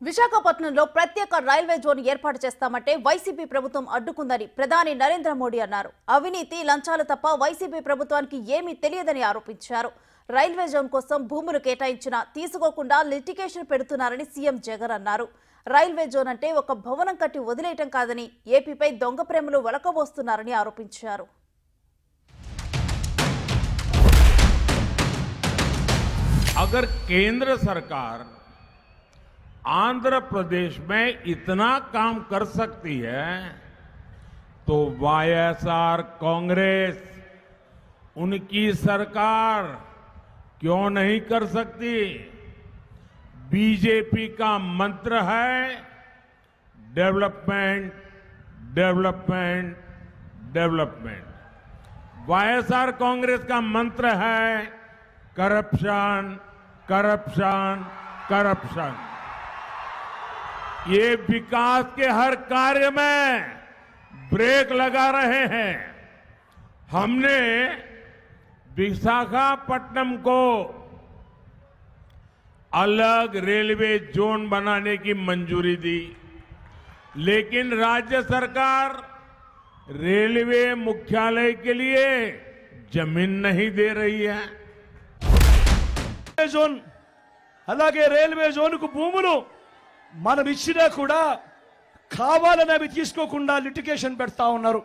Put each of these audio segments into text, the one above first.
విశాఖపట్నంలో ప్రత్యేక railway zone ఏర్పాటు చేస్తామంటే వైసీపీ ప్రభుత్వం అడ్డుకుందని ప్రధాని నరేంద్ర మోడీ అన్నారు. అవినీతి లంచాలు తప్ప వైసీపీ ప్రభుత్వానికి ఏమీ తెలియదని ఆరోపించారు. రైల్వే జోన్ కోసం భూములు కేటాయించినా తీసుకోకుండా లిటిగేషన్ పెడుతున్నారని సీఎం జగన్ అన్నారు. రైల్వే జోన్ అంటే ఒక భవనం కట్టి వదిలేయటం కాదని ఏపీపై దొంగ ప్రేమలు వలకబోస్తున్నారని ఆరోపించారు. अगर केंद्र सरकार आंध्र प्रदेश में इतना काम कर सकती है तो वाईएसआर कांग्रेस उनकी सरकार क्यों नहीं कर सकती। बीजेपी का मंत्र है development development development. YSR Congress का मंत्र है करप्शन करप्शन करप्शन। ये विकास के हर कार्य में ब्रेक लगा रहे हैं। हमने विशाखापट्टनम को अलग रेलवे जोन बनाने की मंजूरी दी, लेकिन राज्य सरकार रेलवे मुख्यालय के लिए जमीन नहीं दे रही है। జోన్ అలాగే రైల్వే జోన్ కు భూములు మనం ఇచ్చినా కూడా కావాలని అవి తీసుకోకుండా లిటిగేషన్ పెడతా ఉన్నారు.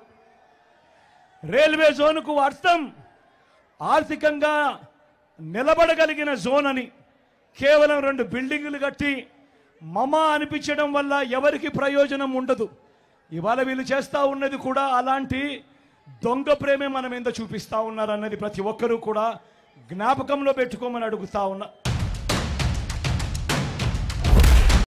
రైల్వే జోన్ కు అర్థం ఆర్థికంగా నిలబడగలిగిన జోన్ అని. కేవలం 2 బిల్డింగులు కట్టి మమా అనిపించడం వల్ల ఎవరికి ప్రయోజనం ఉండదు. ఇవాళ వీళ్ళు చేస్తా ఉన్నది కూడా అలాంటి దొంగ ప్రేమే మనం ఎంత చూపిస్తా ఉన్నారన్నది ప్రతి ఒక్కరూ కూడా జ్ఞాపకంలో పెట్టుకోమని అడుగుతా ఉన్నా.